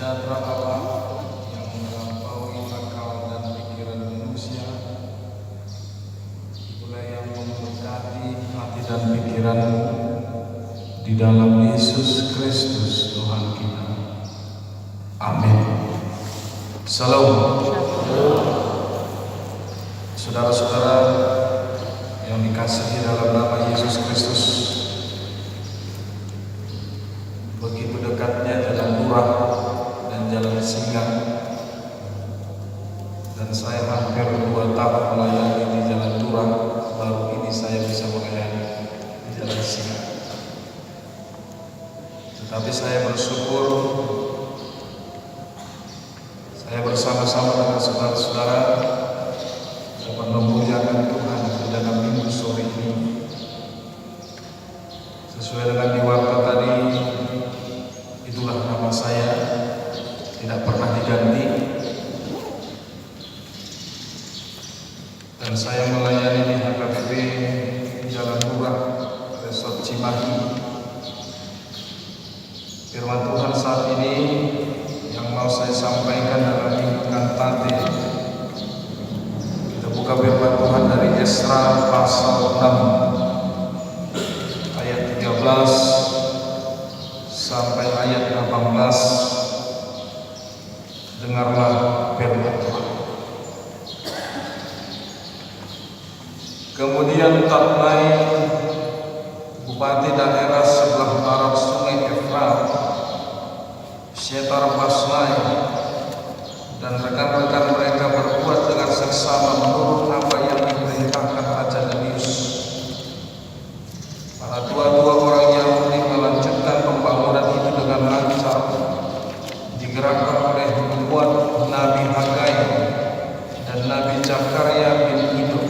sejahtera Allah yang melampaui akal dan pikiran manusia, itulah yang memberkati hati dan pikiranmu di dalam Yesus Kristus Tuhan kita. Amin. Salam. Saudara-saudara yang dikasihi dalam nama Yesus Kristus, begitu dekatnya jalan lurah dan jalan singa, dan saya hampir 2 tahun melayani di jalan lurah, baru ini saya bisa melayani di jalan singa. Tetapi saya bersyukur saya bersama-sama dengan saudara-saudara dapat memuliakan Tuhan di dalam minggu sore ini. Sesuai dengan di waktu tadi, itulah nama saya, tidak pernah diganti, dan saya melayani di HKBP Jalan Lurah, Resort Cimahi. Firman Tuhan saat ini yang mau saya sampaikan dalam minggu kantate. Kita buka firman Tuhan dari Esra pasal 6 ayat 13 sampai ayat 18. Dengarlah firman Tuhan. Kemudian Tatnai, bupati daerah sebelah barat sungai Efrat, Syetar-Basnai, dan rekan-rekan mereka berbuat dengan seksama menurut apa yang diperintahkan Raja Darius. Para tua-tua orang Yahudi melanjutkan pembangunan itu dengan lancar, digerakkan oleh pembuat Nabi Hagai dan Nabi Zakaria bin Iddo.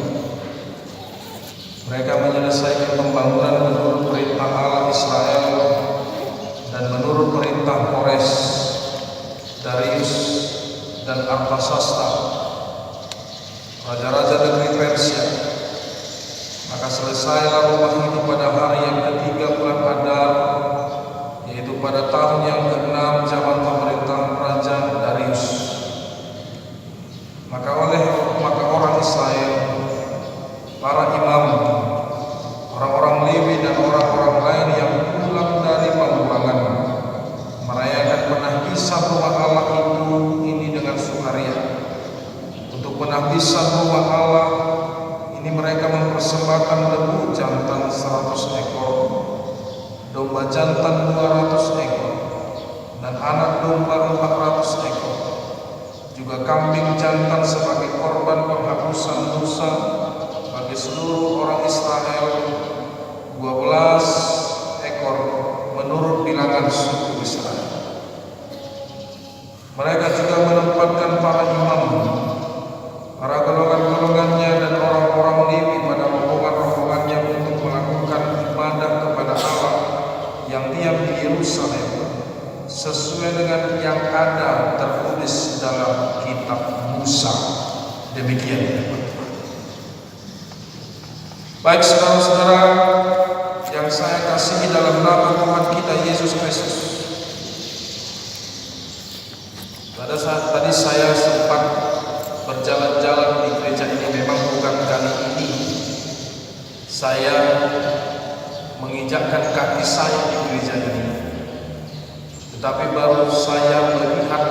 Mereka menyelesaikan pembangunan menurut perintah Allah Israel dan menurut perintah Kores, Darius, dan Artasasta, raja-raja negeri Persia. Maka selesailah rumah itu pada hari yang ketiga bulan Adar, yaitu pada tahun yang ke-6 zaman pemerintahan Raja Darius. Maka orang Israel, para imam, orang-orang Lewi, dan orang-orang lain yang pulang dari pemulangan merayakan penahbisan rumah Allah ini dengan sukaria. Untuk penahbisan rumah Allah ini mereka mempersembahkan lembu jantan 100 ekor, domba jantan 200 ekor, dan anak domba 400 ekor, juga kambing jantan sebagai korban penghapusan dosa bagi seluruh orang Israel, 12 ekor menurut bilangan suku Israel. Mereka juga menempatkan para imam, para golongan-golongannya, dan orang-orang Lewi pada rombongan-rombongannya untuk melakukan ibadah kepada Allah yang diam di Yerusalem, sesuai dengan yang ada tertulis dalam kitab Musa. Demikian firman Tuhan. Baik saudara-saudara yang saya kasihi dalam nama Tuhan kita Yesus Kristus, pada saat tadi saya sempat berjalan-jalan di gereja ini. Memang bukan kali ini saya menginjakkan kaki saya di gereja ini, tetapi baru saya melihat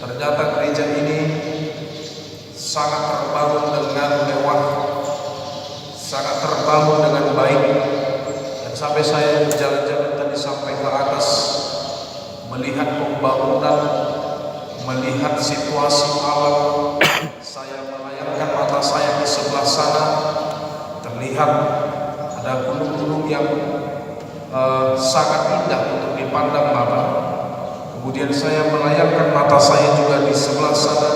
ternyata gereja ini sangat terbangun dengan mewah, sangat terbangun dengan baik. Dan sampai saya jalan-jalan tadi sampai ke atas, melihat pembangunan, melihat situasi alam, saya melayangkan mata saya di sebelah sana, terlihat ada gunung-gunung yang sangat indah untuk dipandang mata. Kemudian saya melayangkan mata saya juga di sebelah sana,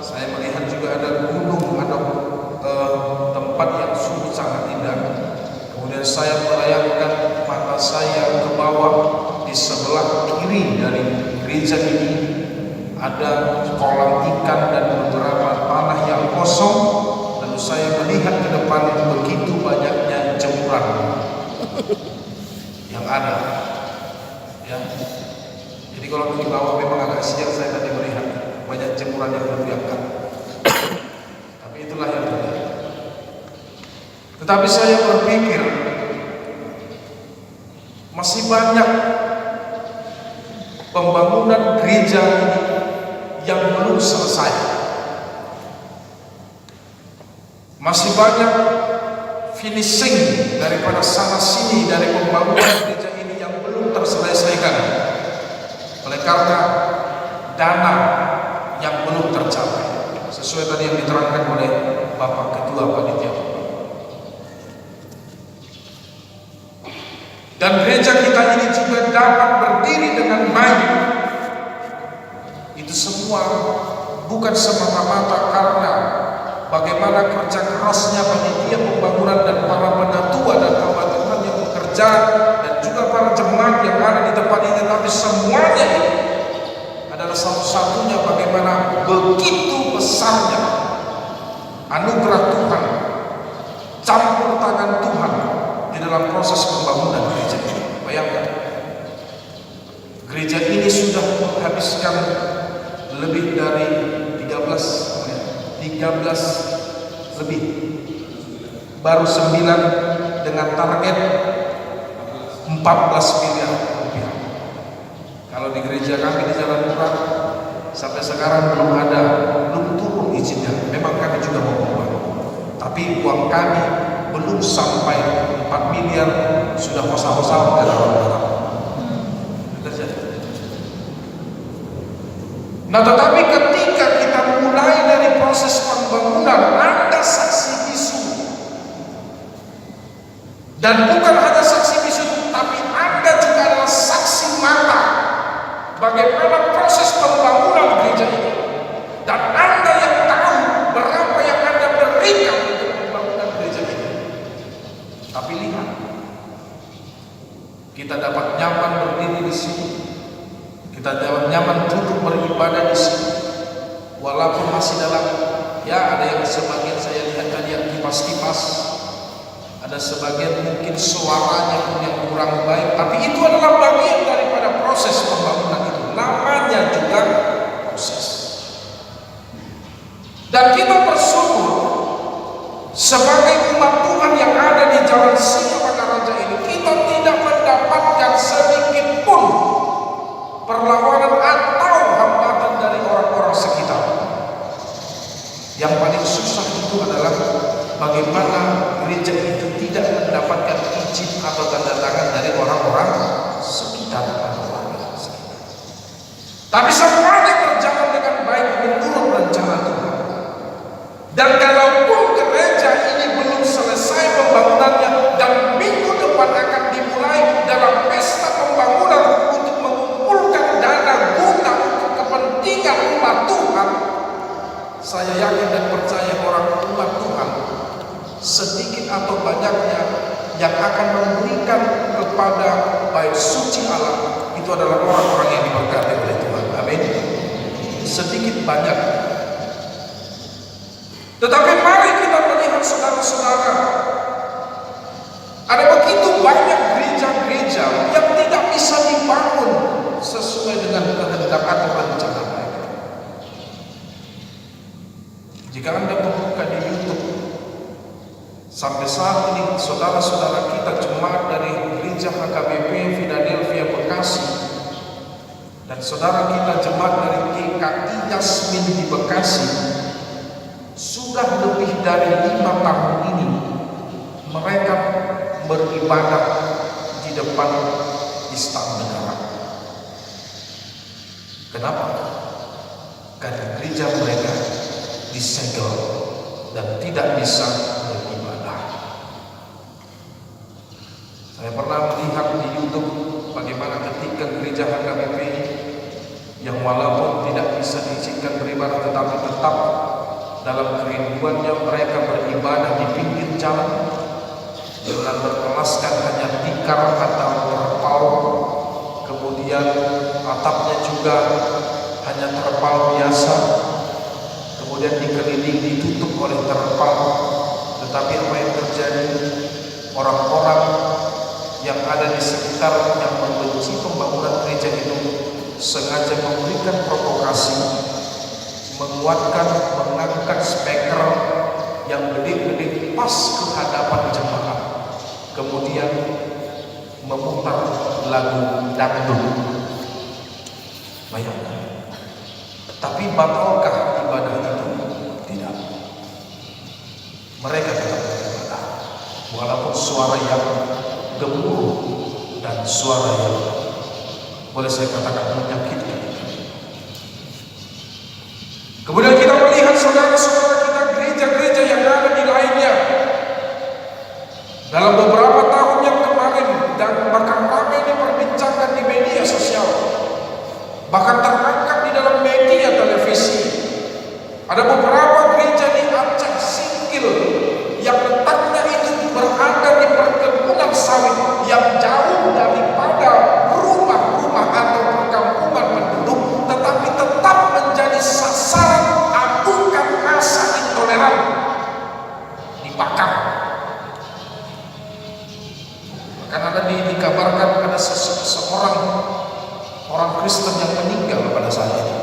saya melihat juga ada gunung, ada tempat yang sungguh sangat indah. Kemudian saya melayangkan mata saya ke bawah, di sebelah kiri dari gereja ini ada kolam ikan dan beberapa tanah yang kosong. Lalu saya melihat ke depan begitu banyaknya jemuran yang ada, ya. Jadi Jadi kalau di bawah memang agak siang saya tadi melihat banyak jemuran yang belum diangkat. Tapi itulah yang terjadi. Tetapi saya berpikir masih banyak pembangunan gereja ini yang belum selesai. Masih banyak finishing daripada sana sini dari pembangunan gereja ini yang belum terselesaikan oleh karena dana yang belum tercapai, sesuai tadi yang diterangkan oleh Bapak Ketua Panitia. Dan gereja kita ini juga dapat berdiri dengan baik. Itu semua bukan semata-mata karena bagaimana kerja kerasnya panitia pembangunan dan para penatua dan hamba Tuhan yang bekerja dan juga para jemaat yang ada di tempat ini, tapi semuanya ini adalah satu-satunya bagaimana begitu besarnya anugerah Tuhan, campur tangan Tuhan di dalam proses pembangunan gereja ini. Bayangkan, gereja ini sudah menghabiskan lebih dari 13 lebih, baru 9 dengan target 14 miliar rupiah. Kalau di gereja kami di Jalan Murah sampai sekarang belum turun izinnya. Memang kami juga mau membangun, tapi uang kami belum sampai 4 miliar, sudah hosah-hosah dan orang-orang. Nah, tetapi ketika kita mulai dari proses pembangunan, ada saksi bisu. Dan bukan hanya saksi bisu, tapi Anda juga adalah saksi mata bagaimana proses pembangunan gereja ini. Dan Anda yang tahu berapa yang Anda berikan untuk pembangunan gereja ini. Tapi lihat, kita dapat nyaman berdiri di sini. Kita dapat nyaman duduk beribadah di sini, walaupun masih dalam, ya ada yang sebagian saya lihat tadi yang kipas-kipas, ada sebagian mungkin suaranya pun yang kurang baik, tapi itu adalah bagian daripada proses pembangunan itu. Namanya juga proses. Dan kita bersyukur sebagai umat Tuhan yang ada di Jalan Singamangaraja ini, kita tidak mendapatkan sedikit pun perlawanan atau hambatan dari orang-orang sekitar. Yang paling susah itu adalah bagaimana gereja itu tidak mendapatkan izin atau tanda tangan dari orang-orang sekitar atau warga sekitar. Tapi semuanya berjalan dengan baik menurut rencana Tuhan. Dan kalaupun gereja ini belum selesai pembangunannya dan minggu depan akan dimulai dalam pesta pembangunan untuk mengumpulkan dana guna untuk kepentingan umat Tuhan, saya yakin dan percaya orang umat Tuhan sedikit atau banyaknya yang akan memberikan kepada bait suci Allah itu adalah orang-orang yang diberkati oleh Tuhan. Amin. Sedikit banyak. Tetapi mari kita melihat saudara-saudara, ada begitu banyak gereja-gereja yang tidak bisa dibangun sesuai dengan kehendak atau rencana mereka. Jika Anda membuka di YouTube, sampai saat ini saudara-saudara kita jemaat dari gereja HKBP Philadelphia Bekasi dan saudara kita jemaat dari GKI Yasmin di Bekasi, sudah lebih dari 5 tahun ini mereka beribadah di depan Istana Negara. Kenapa? Karena gereja mereka disegel dan tidak bisa beribadah. Saya pernah melihat di YouTube bagaimana ketika gereja HKBP yang walaupun tidak bisa diizinkan beribadah tetapi tetap dalam kerinduannya mereka beribadah di pinggir jalan dengan berkelaskan hanya tikar atau terpal, kemudian atapnya juga hanya terpal biasa, kemudian dikelilingi ditutup oleh terpal. Tetapi apa yang terjadi? Orang-orang yang ada di sekitar yang membenci pembangunan gereja itu sengaja memberikan provokasi, menguatkan, mengangkat speaker yang gede-gede pas ke hadapan jemaat, kemudian memutar lagu dangdut. Bayangkan. Tapi batalkah ibadah itu? Tidak. Mereka tetap beribadah, walaupun suara yang gemuruh dan suara yang boleh saya katakan menyakitkan. Kemudian kita melihat saudara-saudara kita, gereja-gereja yang ada di lainnya dalam beberapa tahun yang kemarin, dan bahkan ramai diperbincangkan di media sosial, bahkan terangkat di dalam media televisi. Ada beberapa gereja di Aceh Singkil yang letaknya itu berada di perkebunan sawit yang jauh daripada rumah-rumah atau perkampungan penduduk, tetapi tetap menjadi sasaran amukan massa intoleran, dibakar. Bahkan ada dikabarkan ada seorang orang Kristen yang meninggal pada saat itu.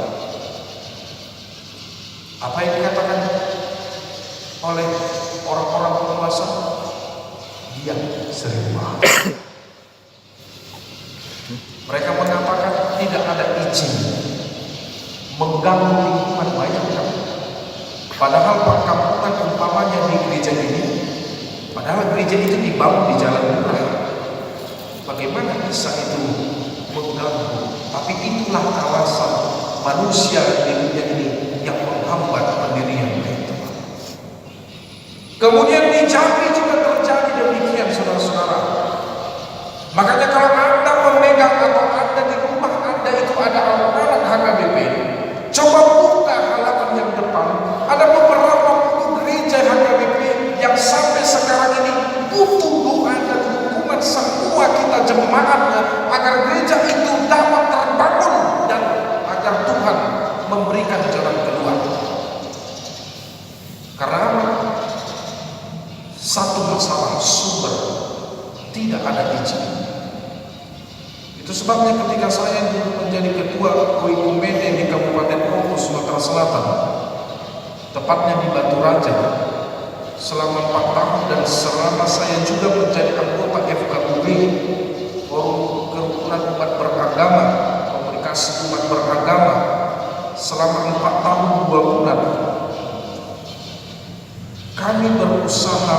Apa yang dikatakan oleh orang-orang penguasa? Dia seremah. Mereka mengatakan tidak ada izin mengganggu lingkungan. Bayangkan. Padahal perkampungan umpamanya di gereja ini, padahal gereja itu dibangun di jalan murah. Bagaimana bisa itu mengganggu? Tapi itulah alasan manusia di dunia ini yang menghambat pendirian itu. Kemudian di Jambi juga terjadi demikian, saudara-saudara. Makanya kalau Anda memegang atau Anda di rumah Anda itu ada alat HKBP, coba buka halaman yang depan. Ada beberapa buku gereja HKBP yang sampai sekarang ini butuh doa dan dukungan semua kita jemaatnya agar gereja itu dapat terbangun dan agar Tuhan memberikan jalan keluar. Karena satu masalah sumber, tidak ada izin. Itu sebabnya ketika saya dulu menjadi ketua Koikumene di Kabupaten Oku, Sumatera Selatan, tepatnya di Batu Raja, selama 4 tahun, dan selama saya juga menjadi anggota FKUB, Forum Kerukunan Umat Beragama, Komunikasi Umat Beragama, selama 4 tahun 2 bulan, kami berusaha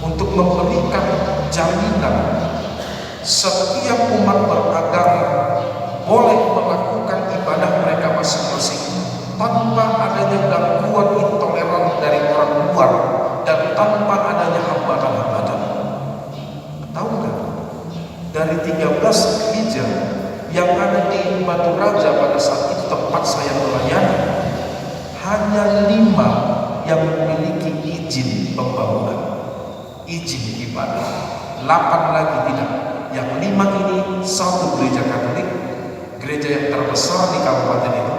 untuk memberikan jaminan setiap umat beragama boleh melakukan ibadah mereka masing-masing tanpa adanya gangguan intoleran dari orang luar dan tanpa adanya hambatan-hambatan. Tahu nggak? Dari 13 gereja yang ada di Batu Raja pada saat itu tempat saya melayani, hanya 5 yang memiliki izin pembangunan, izin ibadah. 8 lagi tidak. Yang 5 ini satu gereja Katolik, gereja yang terbesar di kabupaten itu.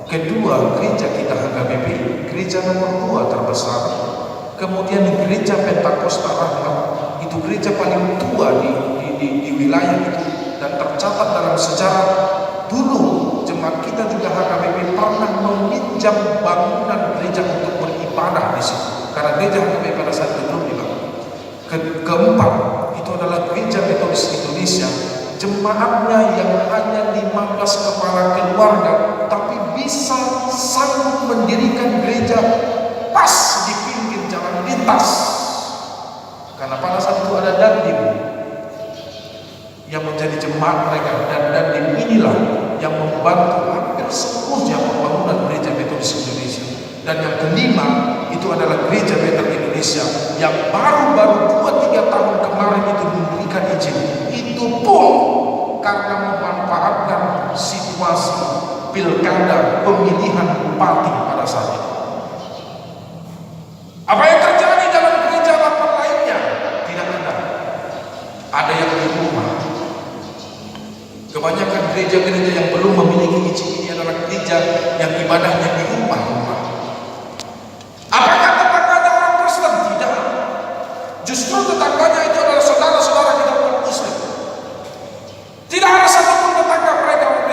Kedua, gereja kita HKBP, gereja nomor 2 terbesar. Kemudian gereja Pentakosta Rahmat, itu gereja paling tua di wilayah itu, dan tercatat dalam sejarah dulu jemaat kita juga HKBP pernah meminjam bangunan gereja untuk beribadah di situ, karena gereja HKBP pada saat itu belum dibangun. Keempat, itu adalah gereja Metodis Indonesia, jemaatnya yang hanya 15 kepala keluarga, tapi bisa sanggup mendirikan gereja pas di pinggir jalan lintas, karena pada saat itu ada Dandim yang menjadi jemaat mereka, dan Dandim inilah yang membantu hampir seluruhnya pembangunan gereja Metodis Indonesia. Dan yang kelima itu adalah gereja Betel Indonesia yang baru-baru 2-3 tahun kemarin itu memberikan izin. Itu pun karena memanfaatkan situasi pilkada pemilihan bupati pada saat itu. Apa yang terjadi dalam gereja lainnya? Tidak ada. Ada yang di rumah. Kebanyakan gereja-gereja yang belum memiliki izin ini adalah gereja yang ibadahnya di rumah-rumah. Apakah tetangganya orang Kristen? Tidak. Justru tetangganya itu adalah saudara-saudara kita umat Muslim. Tidak ada satupun tetangga mereka orang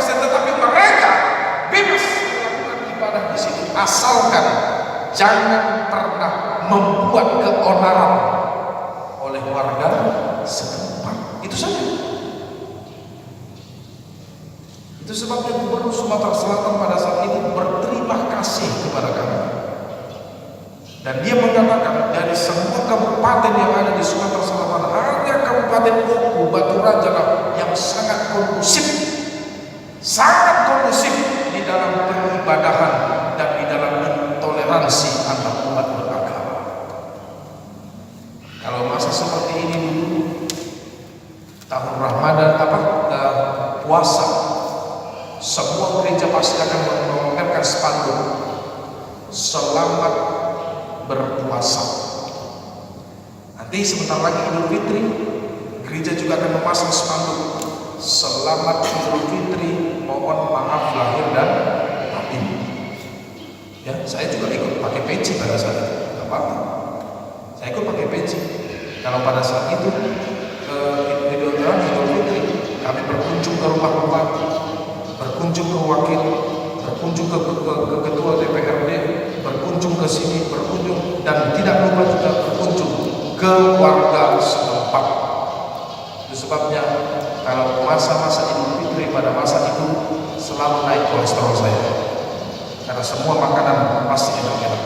setempat. Itu saja. Itu sebabnya Gubernur Sumatera Selatan pada saat itu berterima kasih kepada kami. Dan dia mengatakan dari semua kabupaten yang ada di Sumatera Selatan, hanya Kabupaten Oku Batu Raja yang sangat kondusif di dalam peribadahan dan di dalam intoleransi antar umat beragama. Kalau masa seperti ini dulu, tahun Ramadan puasa, semua gereja pasti akan mengeluarkan spanduk selamat berpuasa. Nanti sebentar lagi Idul Fitri, gereja juga akan memasang spanduk selamat Idul Fitri, mohon maaf lahir dan batin. Ya, saya juga ikut pakai peci pada saat itu, nggak apa-apa. Saya ikut pakai peci. Kalau pada saat itu Idul Fitri, kami berkunjung ke rumah-rumah, berkunjung ke wakil, berkunjung ke ketua DPRD, berkunjung ke sini, berkunjung, dan tidak lupa juga berkunjung ke warga setempat. Itu sebabnya kalau masa-masa Idul Fitri pada masa itu selalu naik kolesterol saya, karena semua makanan pasti enak-enak.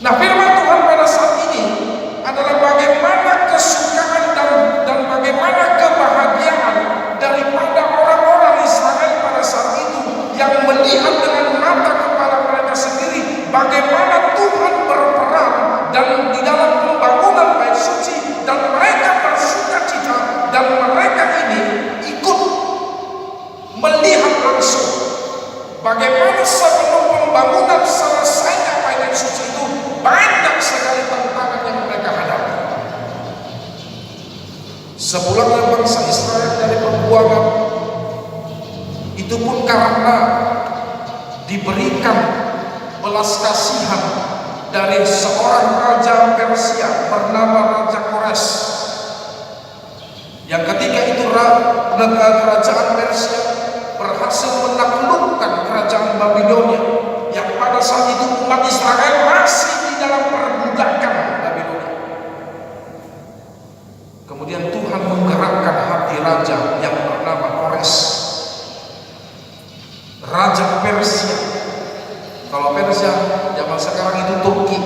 Nah, firman Tuhan pada saat ini adalah bagaimana kesukaan dan bagaimana kebahagiaan daripada orang-orang Israel pada saat itu yang melihat dengan mata kepala mereka sendiri bagaimana Tuhan berperan dan di dalam pembangunan bait suci, dan mereka bersukacita, dan mereka ini ikut melihat langsung bagaimana sebelum pembangunan selesainya bait suci itu banyak sekali tantangan yang mereka hadapi. Sepulangnya bangsa Israel dari pembuangan, itu pun karena diberikan belas kasihan dari seorang raja Persia bernama Raja Kores, yang ketika itu kerajaan Persia berhasil menaklukkan kerajaan Babilonia, yang pada saat itu umat Israel masih di dalam perbudakan Babilonia. Kemudian Tuhan menggerakkan hati raja yang bernama Kores, raja Persia. Kalau Persia zaman sekarang itu Turki.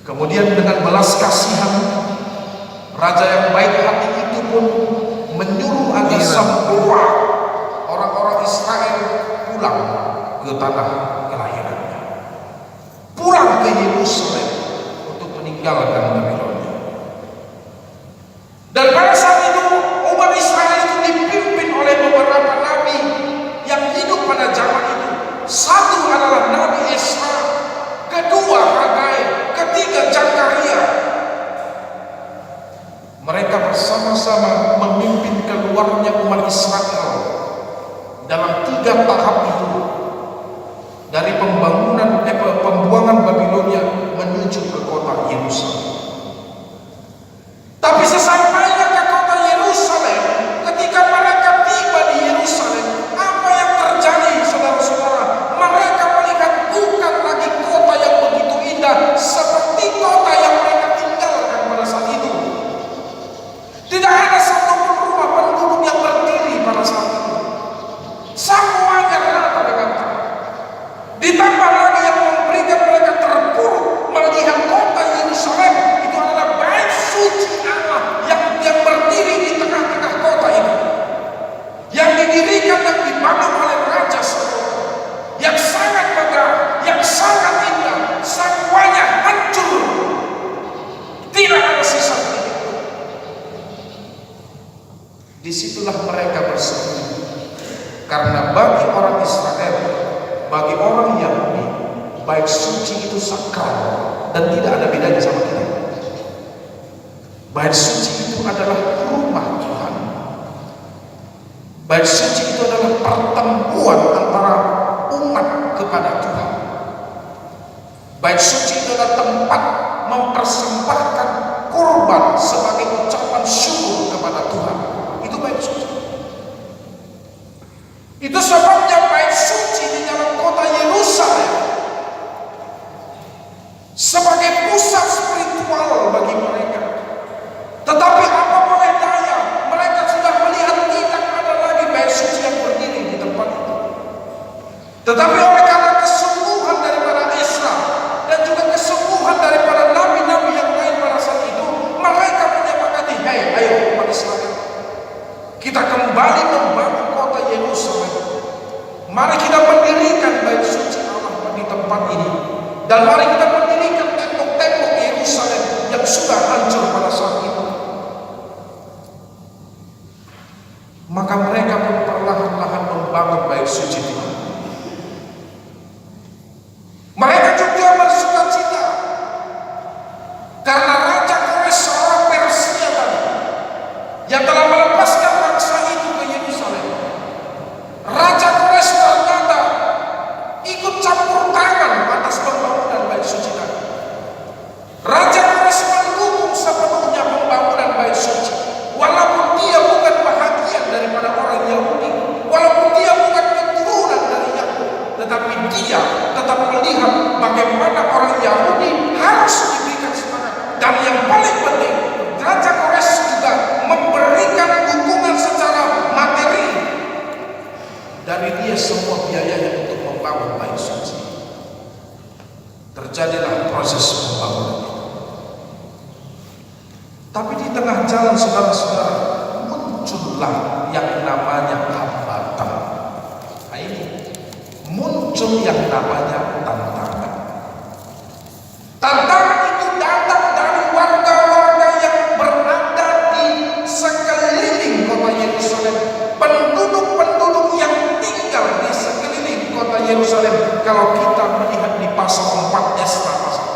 Kemudian dengan belas kasihan, raja yang baik hati itu pun menyuruh agar semua orang-orang Israel pulang ke tanah kelahirannya, pulang ke Yerusalem untuk meninggalkan Babilonia. Dan pada saat itu umat Israel itu dipimpin oleh beberapa nabi yang hidup pada zaman itu. Satu adalah Nabi Esra, kedua Hagai, ketiga Zakaria. Mereka bersama-sama memimpin keluarnya umat Israel dalam 3 tahap itu, dari pembuangan Babilonia menuju ke kota Yerusalem. Tapi sesampainya ke kota Yerusalem, ketika mereka tiba di Yerusalem, apa yang terjadi, saudara-saudara? Mereka melihat bukan lagi kota yang begitu indah seperti kota yang mereka tinggalkan pada saat itu. Tidak ada satupun rumah penduduk yang berdiri pada saat itu. Semuanya rata dengan tanah. Ditambah lagi yang memberikan mereka terpuruk melihat kota Yerusalem itu adalah bait suci Allah yang berdiri di tengah-tengah kota itu, yang didirikan dan dibangun oleh Raja Salomo, yang sangat megah, yang sangat indah. Semuanya hancur, tidak ada sisa sedikit. Disitulah mereka bersembunyi, karena bagi orang Israel, bagi orang Yahudi, bait suci itu sakral dan tidak ada bedanya sama kita. Bait suci itu adalah rumah Tuhan. Bait suci itu adalah pertemuan antara umat kepada Tuhan. Bait suci itu adalah tempat mempersembahkan kurban sebagai ucapan syukur kepada Tuhan. Itu bait suci. Itu sebabnya bait suci di dalam kota Yerusalem sebagai pusat spiritual bagi sudah hancur pada saat itu. Maka mereka pun perlahan-lahan membangun bait suci Tuhan. Mereka juga bersukacita karena Raja Kores seorang Persia tadi yang telah melepaskan bangsa itu ke Yerusalem. Raja Kores ternyata ikut campur tangan atas pembangunan bait suci tadi. Raja Kores mendukung sepenuhnya pembangunan bait suci, walaupun dia bukan bahagian daripada orang Yahudi, walaupun dia bukan keturunan dari Yakub, tetapi dia tetap melihat bagaimana orang Yahudi harus diberikan semangat. Dan yang paling penting, Raja Kores juga memberikan dukungan secara materi dari dia semua biayanya untuk membangun bait suci. Terjadilah proses pembangunan itu. Tapi di tengah jalan saudara-saudara, muncullah yang namanya hambatan. Nah ini muncul yang namanya tantangan. Tantangan itu datang dari warga-warga yang berada di sekeliling kota Yerusalem, penduduk-penduduk yang tinggal di sekeliling kota Yerusalem. Kalau kita melihat di pasal 4 Esra pasal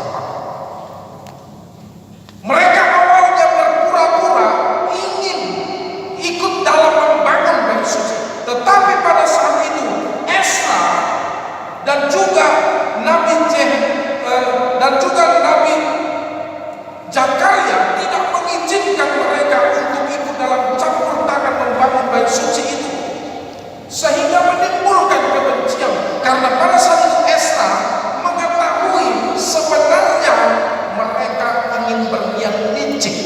4, mereka awalnya berpura-pura ingin ikut dalam membangun bait suci, tetapi pada saat itu Esra dan juga Nabi Zakaria tidak mengizinkan mereka untuk ikut dalam campur tangan membangun bait suci itu, sehingga menimbulkan kebencian. Karena pada saat itu Esra mengetahui sebenarnya mereka ingin berniat licik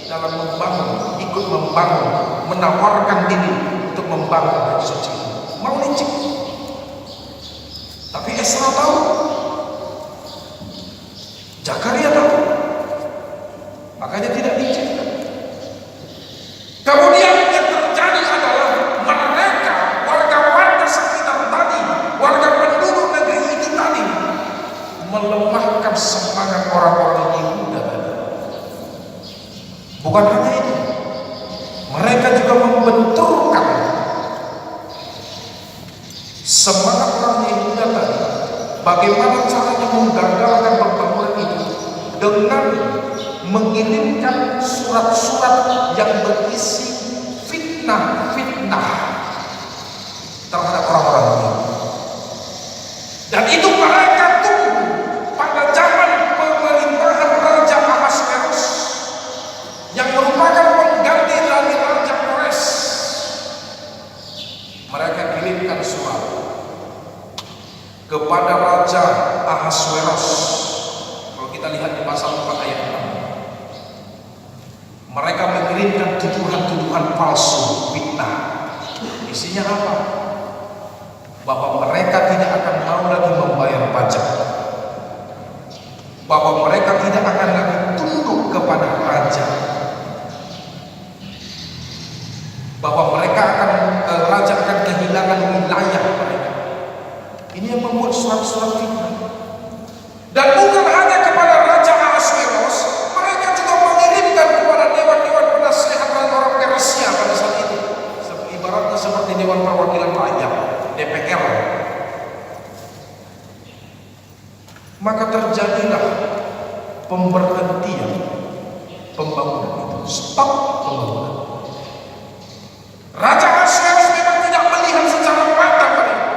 dalam membangun, ikut membangun, menawarkan diri untuk membangun bait suci, mau licik. Tapi Esra tahu, Zakaria tahu, makanya tidak diizinkan. Kemudian yang terjadi adalah mereka, warga-warga sekitar tadi, warga penduduk negeri itu tadi, melemahkan semangat orang-orang Yehuda tadi. Bukan hanya itu, mereka juga membenturkan semangat orang Yehuda tadi. Bagaimana caranya menggagalkan pembangunan itu? Dengan mengirimkan surat-surat yang berisi fitnah-fitnah terhadap orang-orang ini. Dan itu mereka tunggu pada zaman pemerintahan Raja Ahasverus yang merupakan pengganti dari Raja Kores. Mereka kirimkan surat kepada Raja Ahasverus. Kalau kita lihat di pasal 4 ayat 6, mereka mengirimkan tuduhan-tuduhan palsu, fitnah. Isinya apa? Bahwa mereka tidak akan mau lagi membayar pajak, bahwa mereka tidak akan lagi tunduk kepada raja, bahwa mereka akan raja akan kehilangan wilayah mereka. Ini yang membuat surat-surat fitnah. Dan bukan hanya kepada Raja Ahasverus, mereka juga mengirimkan kepada dewan-dewan penasehat orang-orang Persia pada saat itu. Ibaratnya seperti Dewan Perwakilan Rakyat, DPR. Maka terjadilah pemberhentian pembangunan itu. Stop pembangunan. Raja Ahasverus memang tidak melihat secara mata mereka,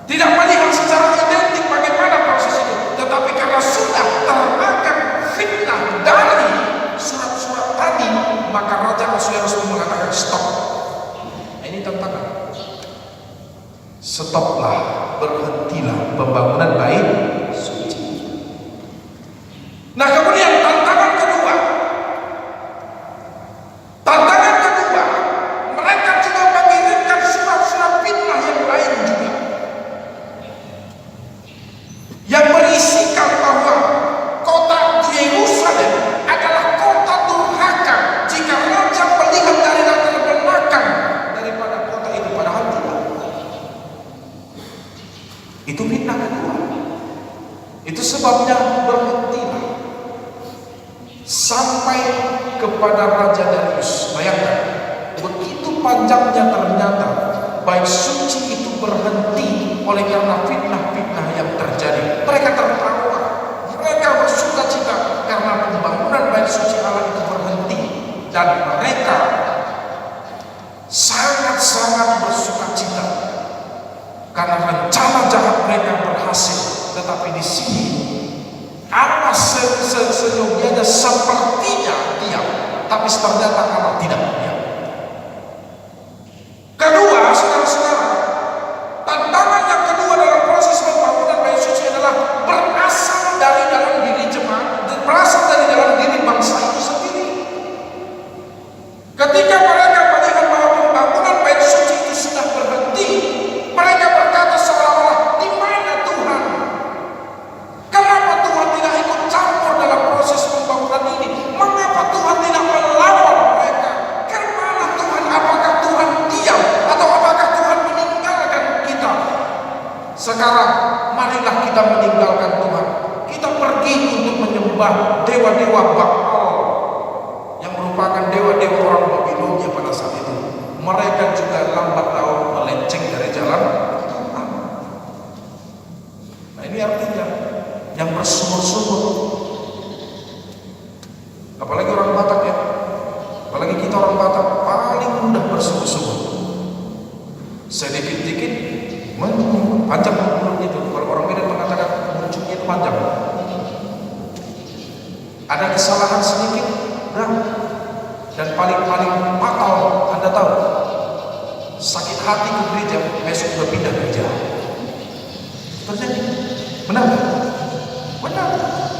tidak melihat secara identik bagaimana proses itu, tetapi karena sudah termakan fitnah dari surat-surat tadi, maka Raja Ahasverus pun mengatakan stop. Ini tantangan. Stoplah, berhentilah pembangunan bait suci. Nah, kemudian tantangan kedua. Tantangan kedua, mereka juga mengirimkan surat-surat fitnah yang lain juga, yang berisikan bahwa kota Yerusalem adalah kota durhaka jika raja melihat dari latar belakang daripada kota itu, padahal tidak. Itu fitnah kedua. sampai kepada Raja Darius. Bayangkan, begitu panjangnya ternyata bait suci itu berhenti oleh karena fitnah-fitnah yang terjadi. Mereka tertawa, mereka bersuka cita karena pembangunan bait suci Allah itu berhenti, dan mereka sangat-sangat bersuka cita karena rencana jahat mereka berhasil. Tetapi di sini Allah seyogianya sepertinya diam, tapi ternyata Allah tidak diam. Kedua, saudara-saudara, tantangan yang kedua dalam proses pembangunan bait suci adalah berasal dari dalam diri jemaat, berasal dari dalam diri bangsa itu sendiri. Ketika mereka melihat bahwa pembangunan bait suci itu sudah berhenti, mereka berkata seolah-olah, di mana Tuhan? Kenapa Tuhan tidak ikut campur dalam proses pembangunan ini? Mengapa Tuhan tidak melawan mereka? Kemana Tuhan? Apakah Tuhan diam? Atau apakah Tuhan meninggalkan kita? Sekarang marilah kita meninggalkan Tuhan. Kita pergi untuk menyembah dewa-dewa Baal yang merupakan dewa-dewa orang Babilonia pada saat itu. Mereka juga lambat laun melenceng dari jalan Tuhan. Nah, ini artinya yang bersumber-sumber, apalagi orang Batak ya, apalagi kita orang Batak paling mudah bersumber-sumber. Sedikit-dikit panjang mulut itu. Kalau orang Medan mengatakan muncungnya itu panjang. Ada kesalahan sedikit, dan paling fatal, Anda tahu, sakit hati ke gereja, besok berpindah gereja. Terjadi, benar nggak? Benar.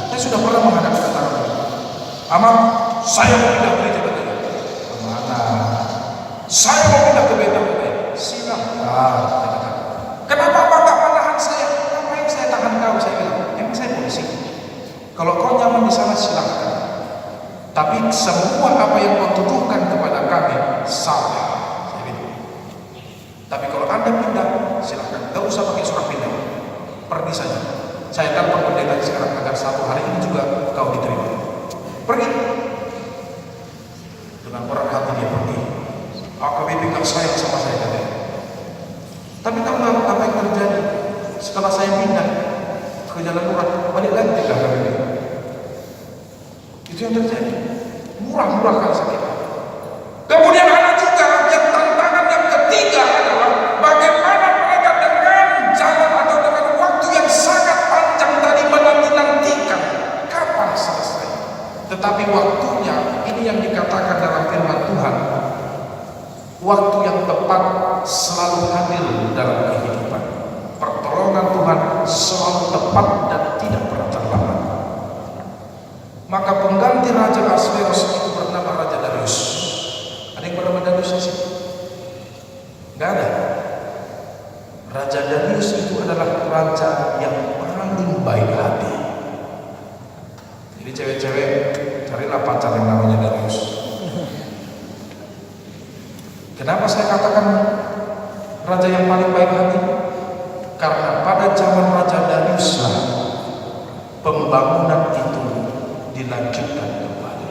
Saya sudah pernah menghadapi kata-kata ini. Amang, saya mau pindah gereja katanya. Mana? Saya mau pindah ke Betel katanya. Silakan. Kenapa Abang tak menahan saya? Ngapain saya tahan kau? Saya bilang, emang saya polisi. Kalau kau nyaman di sana silakan. Tapi semua apa yang kau tuduhkan kepada kami salah. Saya bilang. Tapi kalau Anda pindah, silakan. Gak usah pakai surat pindah. Pergi saja. Saya telepon pendeta sekarang agar satu hari ini juga kau diterima. Pergi. Dengan berat hati dia pergi. AKBP gak sayang sama saya katanya. Tapi tahu nggak apa yang terjadi setelah saya pindah ke Jalan Murah, balik lagi ke AKBP. Itu yang terjadi. Murah-murah kan sakit. Kemudian ada juga yang tantangan yang ketiga adalah bagaimana mereka dengan jalan atau dengan waktu yang sangat panjang tadi menanti-nantikan kapan selesai. Tetapi waktunya ini yang dikatakan dalam firman Tuhan, waktu yang tepat selalu hadir dalam kehidupan. Pertolongan Tuhan selalu tepat dan tidak pernah terlambat. Maka pengganti Raja Ahasveros itu bernama Raja Darius. Ada yang bernama Darius di sini? Gak ada. Raja Darius itu adalah raja yang paling baik hati. Jadi cewek-cewek carilah pacar yang namanya Darius. Kenapa saya katakan raja yang paling baik hati? Karena pada zaman Raja Darius lah pembangunan itu dilanjutkan kembali.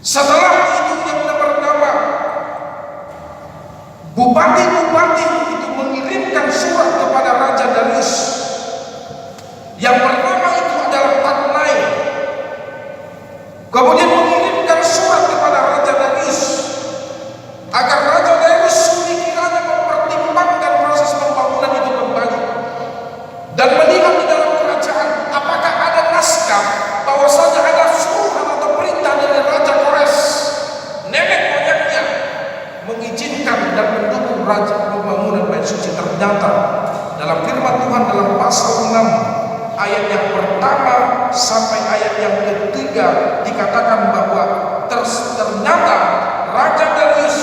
Setelah itu yang bernama bupati-bupati itu mengirimkan surat kepada Raja Darius. Yang pertama itu adalah Tatnai. Kemudian mengirimkan surat kepada Raja Darius agar Raja Darius sekiranya mempertimbangkan proses pembangunan itu kembali dan melihat di dalam kerajaan apakah ada naskah bahwasanya ada suruhan atau perintah dari Raja Kores, nenek moyangnya, mengizinkan dan mendukung raja pembangunan bait suci. Ternyata dalam firman Tuhan dalam pasal 6 ayat yang pertama sampai ayat yang ketiga dikatakan bahwa ternyata Raja Darius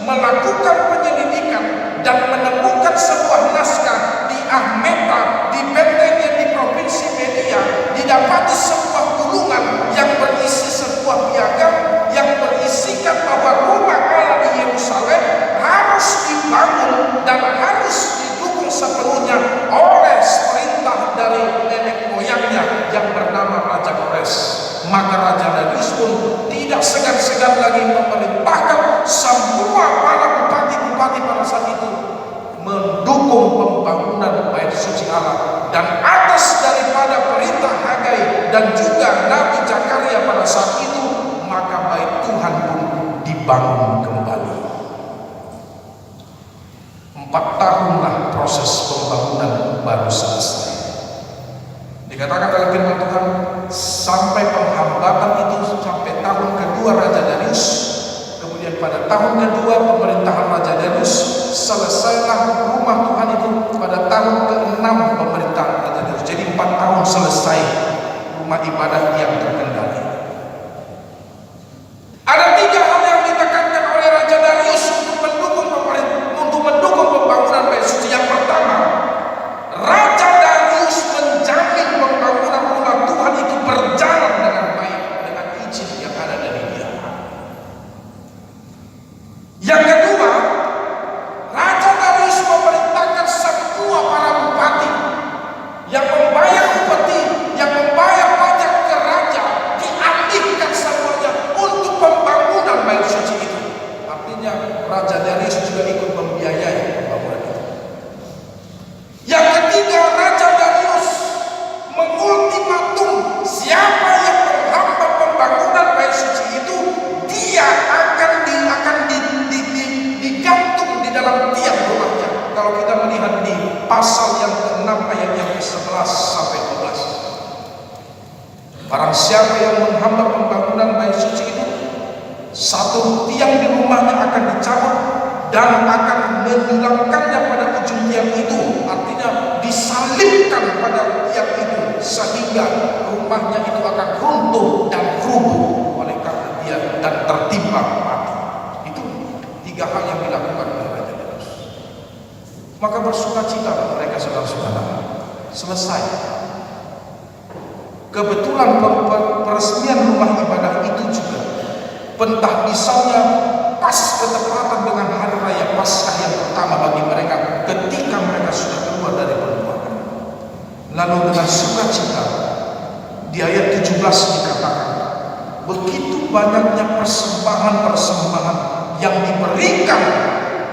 melakukan penyelidikan dan menemukan sebuah naskah di Ahmeta, di Bethlehem, di provinsi Media, didapati sebuah gulungan yang berisi sebuah piagam yang berisikan bahwa rumah Allah di Yerusalem harus dibangun dan harus didukung sepenuhnya oleh perintah dari nenek moyangnya yang bernama maka Raja Darius pun tidak segan-segan lagi memerintahkan semua para bupati-bupati pada saat itu mendukung pembangunan bait suci Allah, dan atas daripada perintah Hagai dan juga Nabi Zakaria pada saat itu, maka bait Tuhan pun dibangun kembali. 4 tahunlah proses pembangunan baru selesai. Dikatakan dalam firman Tuhan, sampai penghambatan itu sampai tahun kedua Raja Darius. Kemudian pada tahun kedua pemerintahan Raja Darius, selesailah rumah Tuhan itu pada tahun ke-6 pemerintahan Raja Darius. Jadi 4 tahun selesai rumah ibadah yang terkendali. Ada 3 hal yang ditekankan oleh Raja Darius untuk mendukung pembangunan bait suci. Yang pertama, Raja Darius menjamin pembangunan rumah Tuhan itu berjalan dengan baik dengan izin yang ada dari Dia. Yang kedua, Raja Darius memerintahkan semua para bupati yang membayar upeti, yang membayar pajak ke raja, dialihkan semuanya untuk pembangunan bait suci itu. Artinya Raja Darius juga ikut membiayai pembangunan itu. Yang ketiga, Raja Darius mengultimatum siapa yang menghambat pembangunan bait suci itu, dia akan digantung di dalam tiang rumahnya. Kalau kita melihat di pasal yang ke-6 ayat yang ke-11 sampai 12. Barang siapa yang menghambat pembangunan bait suci itu, 1 tiang di rumahnya akan dicabut dan akan menyulangkannya pada ujung tiang itu. Artinya disalibkan pada tiang itu sehingga rumahnya itu akan runtuh dan rubuh oleh karena dia dan tertimpa mati. Itu 3 hal yang dilakukan oleh Raja Darius. Maka bersukacita mereka, saudara-saudara. Selesai. Kebetulan peresmian rumah ibadah itu juga pentahbisannya pas bertepatan dengan hari raya Paskah yang pertama bagi mereka ketika mereka sudah keluar dari perbuatan. Lalu dengan sukacita di ayat 17 dikatakan, begitu banyaknya persembahan-persembahan yang diberikan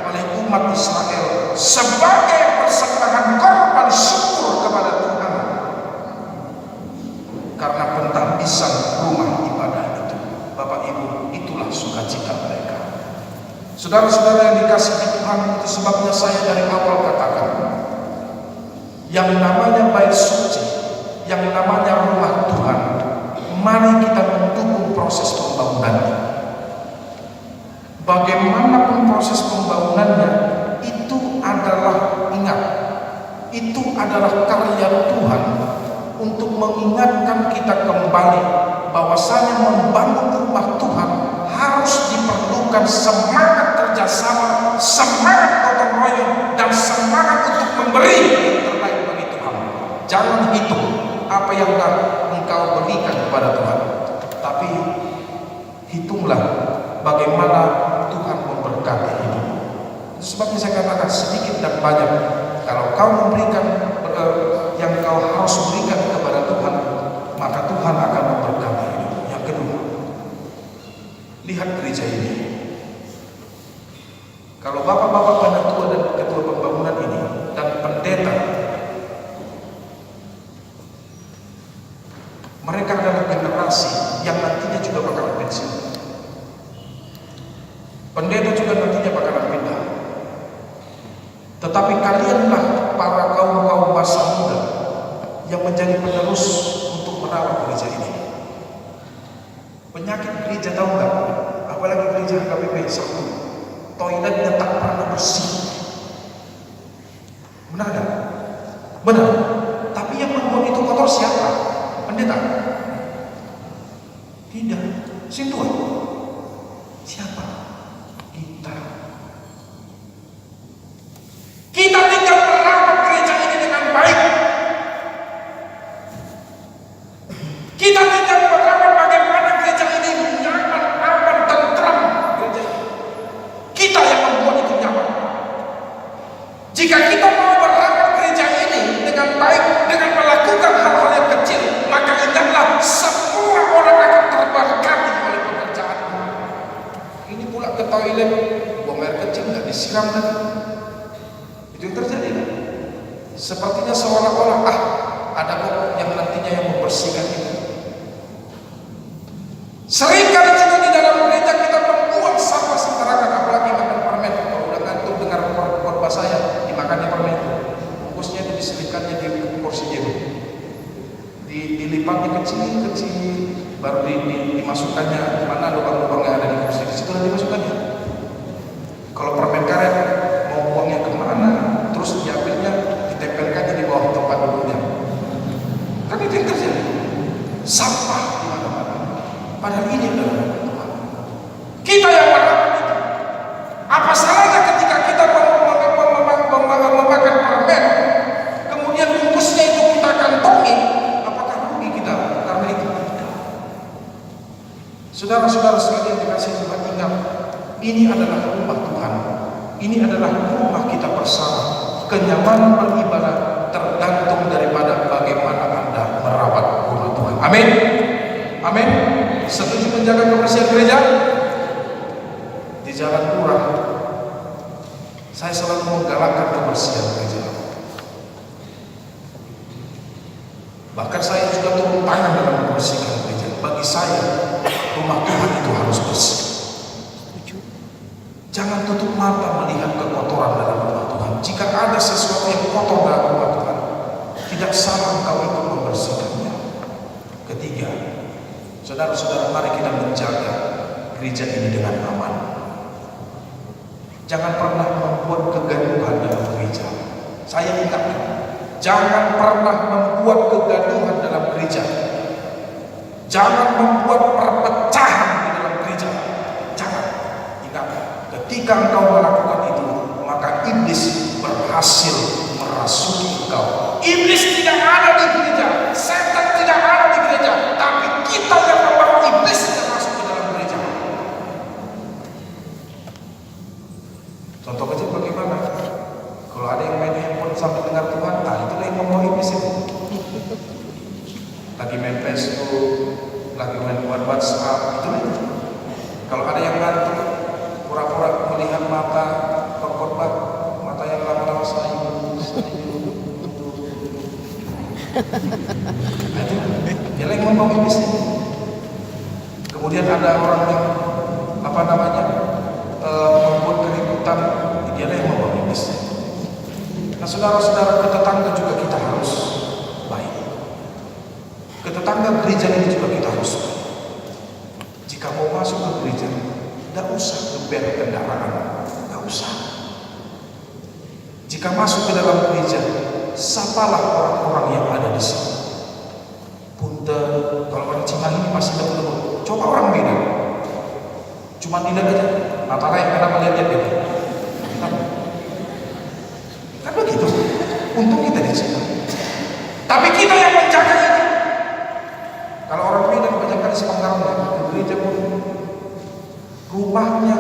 oleh umat Israel sebagai persembahan korban syukur kepada Tuhan karena pentahbisan rumah ibadah itu. Bapak Ibu, itulah sukacita mereka. Saudara-saudara yang dikasihi Tuhan, itu sebabnya saya dari awal katakan, yang namanya bait suci, yang namanya rumah Tuhan, mari kita mendukung proses pembangunannya. Bagaimanapun proses pembangunannya, itu adalah, ingat, itu adalah karya Tuhan untuk mengingatkan kita kembali bahwasanya membangun rumah Tuhan harus diperlukan semangat kerjasama, semangat gotong royong, dan semangat untuk memberi yang terbaik bagi Tuhan. Jangan hitung apa yang engkau berikan kepada Tuhan, tapi hitunglah bagaimana Tuhan memberkati hidupmu. Sebabnya saya katakan sedikit dan banyak, kalau kau memberikan yang kau harus berikan kepada Tuhan, maka Tuhan akan memberkati hidupmu. Yang kedua, lihat gereja ini. Kalau bapak-bapak penatua dan ketua pembangunan ini dan pendeta, mereka adalah generasi yang nantinya juga bakalan pensiun. Pendeta juga nantinya bakalan pindah. Tetapi kalianlah para kaum masa muda yang menjadi penerus untuk merawat gereja ini. Penyakit gereja tahu nggak? Apalagi gereja HKBP satu, toiletnya tak pernah bersih. Benar nggak? Benar. Tapi yang membuat itu kotor siapa? Pendeta? Tidak. Sintuan. Siapa? Kita. Kita tinggal merawat gereja ini dengan baik. Kita tinggal merawat bagaimana gereja ini nyaman, aman, tentram. Gereja ini. Kita yang membuat itu nyaman. Jika kita mau merawat gereja ini dengan baik, dengan melakukan hal-hal yang kecil, maka ingatlah semua orang akan Sepertinya seolah-olah ada kok yang nantinya yang membersihkan itu. Seringkali juga di dalam gereja kita membuang sampah sembarangan, apalagi makan permen. Kalau udah ngantuk dengar khotbah saya, dimakannya permen itu, bungkusnya itu diselipkannya di kursi itu, dilipatnya kecil-kecil, baru dimasukkannya mana lubang-lubang yang ada di kursi, di situ dimasukkannya. Kalau permen karet mau buangnya kemana, terus diambilnya ditempelkannya di bawah tempat duduknya. Kan itu yang terjadi, sampah di mana-mana. Padahal ini adalah Tuhan. Kita yang melakukan itu. Apa salahnya ketika kita memakan permen, kemudian bungkusnya itu kita kantongi? Apakah rugi kita karena itu? Saudara-saudara sekalian dikasih Tuhan, ingat, ini adalah rumah Tuhan. Ini adalah rumah kita bersama. Kenyamanan beribadah tergantung daripada bagaimana Anda merawat rumah Tuhan. Amin. Amin. Setuju menjaga kebersihan gereja? Di Jalan Murah, saya selalu menggalakkan kebersihan gereja. Bahkan saya juga turun tangan dalam membersihkan gereja. Bagi saya, rumah Tuhan itu harus bersih. Jangan tutup mata melihat kekotoran dalam rumah Tuhan. Jika ada sesuatu yang kotor dalam rumah Tuhan, tidak salah engkau ikut membersihkannya. Ketiga, saudara-saudara, mari kita menjaga gereja ini dengan aman. Jangan pernah membuat kegaduhan dalam gereja. Saya ingatkan, jangan pernah membuat kegaduhan dalam gereja. Jangan membuat perpecahan di dalam gereja. Jangan. Ingat, ketika engkau melakukan itu, maka iblis berhasil merasuki engkau. Iblis tidak ada di gereja, setan tidak ada di gereja, tapi kita yang membawa iblis masuk ke dalam gereja. Contoh kecil bagaimana? Kalau ada yang main handphone sambil dengar Tuhan, itulah yang membawa iblis itu. Lagi main Facebook, lagi main buat WhatsApp, itulah itu. Kalau ada yang ngantuk, pura-pura melihat mata berkorban, mata yang lama-lama sayu. Dia lagi membawa iblis itu. Kemudian ada orang yang membuat keributan, dia lagi membawa iblis. Nah, saudara-saudara, ke tetangga juga kita harus baik. Ke tetangga gereja ini juga kita harus baik. Jika mau masuk ke gereja, tidak usah geber kendaraan, tidak usah. Jika masuk ke dalam gereja, sapalah orang-orang yang ada di sini. Punten, kalau orang Cimahi ini masih lembut. Coba orang Medan, cuma dilihat aja, mata lain karena melihat dia beda. Kan begitu. Untung kita di sini. Tapi kita yang menjaga itu. Kalau orang Medan banyak kali sepengalaman ke gereja pun, rumahnya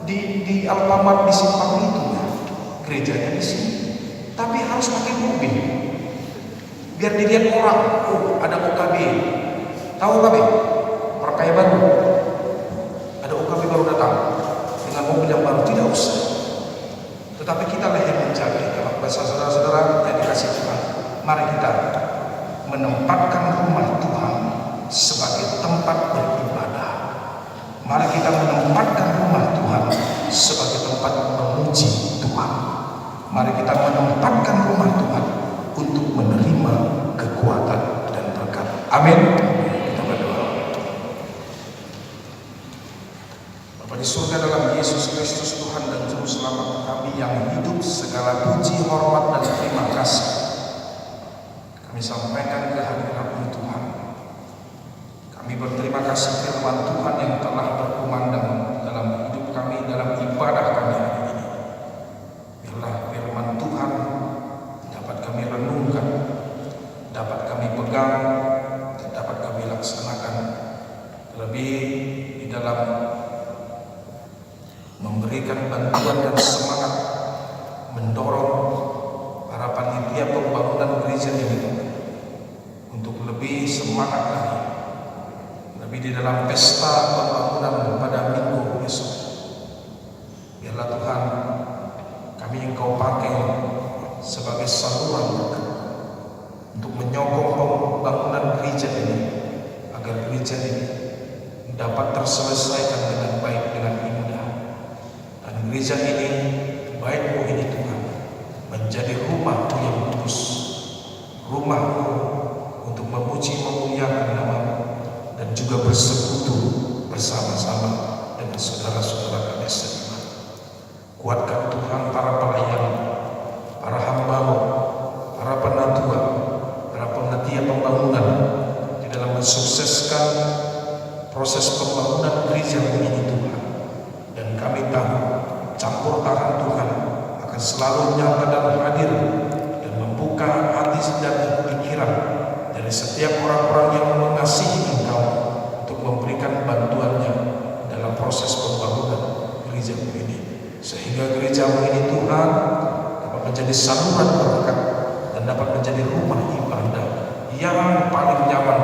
di Alfamart di Simpang itu, gerejanya di sini. Tapi harus pakai mobil biar dilihat orang, ada OKB. Tahu OKB? Perkaya baru. Ada OKB baru datang dengan mobil yang baru, tidak usah. Tetapi kita lah yang menjaga. Kalau bahasa saudara-saudara yang dikasih Tuhan, mari kita menempatkan rumah Tuhan sebagai tempat beribadah. Mari kita menempatkan rumah Tuhan sebagai tempat memuji Tuhan. Mari kita menempatkan rumah Tuhan untuk menerima kekuatan dan berkat. Amin. Kita berdoa. Bapa di surga, dalam Yesus Kristus Tuhan dan Juru Selamat kami yang hidup, segala puji, hormat dan terima kasih kami sampaikan ke hadirat-Mu Tuhan. Kami berterima kasih firman Tuhan yang telah berkumandang dalam hidup kami, dalam ibadah kami hari ini. Biarlah firman Tuhan dapat kami renungkan, dapat kami pegang, dan dapat kami laksanakan, terlebih di dalam memberikan bantuan dan semangat mendorong para panitia pembangunan gereja ini untuk lebih semangat lagi, lebih di dalam pesta pembangunan pada minggu besok. Biarlah Tuhan, kami Engkau pakai sebagai saluran berkat untuk menyokong pembangunan gereja ini, agar gereja ini dapat terselesaikan dengan baik, dengan indah. Dan gereja ini, baik-Mu ini Tuhan, menjadi rumah-Mu yang kudus, rumah-Mu untuk memuji memuliakan nama-Mu, dan juga bersekutu bersama-sama dengan saudara-saudara kami seiman. Kuatkan Tuhan para pelayan, para hamba-Mu, para penatua, para panitia pembangunan di dalam mensukseskan proses pembangunan gereja-Mu ini Tuhan. Dan kami tahu campur tangan Tuhan akan selalu nyata dan hadir dan membuka hati dan pikiran dari setiap orang-orang yang mengasihi Engkau untuk memberikan bantuannya dalam proses pembangunan gereja-Mu ini, sehingga gereja-Mu ini Tuhan dapat menjadi saluran berkat dan dapat menjadi rumah ibadah yang paling nyaman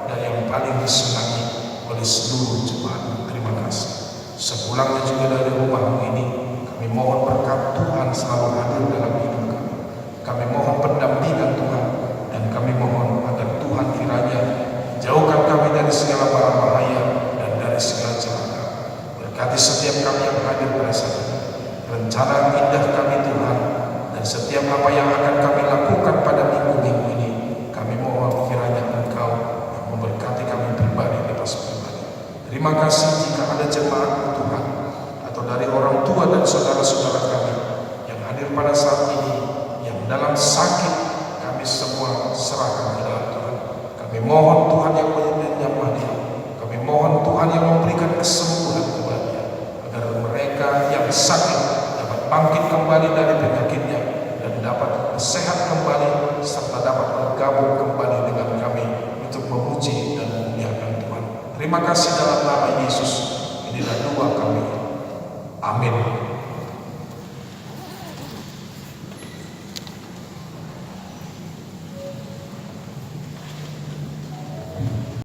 dan yang paling disenangi oleh seluruh jemaat. Terima kasih. Sepulangnya juga dari rumah-Mu ini, kami mohon berkat Tuhan selalu hadir dalam hidup kami. Kami mohon pendampingan Tuhan, dan kami mohon agar Tuhan kiranya jauhkan kami dari segala mara bahaya dan dari segala celaka. Berkati setiap kami yang hadir pada saat ini. Rencana indah kami Tuhan, dan setiap apa yang akan kami lakukan pada minggu-minggu ini, kami mohon kiranya Engkau yang memberkati kami pribadi lepas pribadi. Terima kasih jika ada jemaat Tuhan, atau dari orang tua dan saudara-saudara kami yang hadir pada saat ini, yang dalam sakit, kami semua serahkan ke dalam Tuhan. Kami mohon Tuhan yang menyembuhkan dia. Kami mohon Tuhan yang memberikan kesembuhan kepada dia, agar mereka yang sakit dapat bangkit kembali dari penyakitnya dan dapat sehat kembali, serta dapat bergabung kembali dengan kami untuk memuji dan memuliakan Tuhan. Terima kasih dalam nama Yesus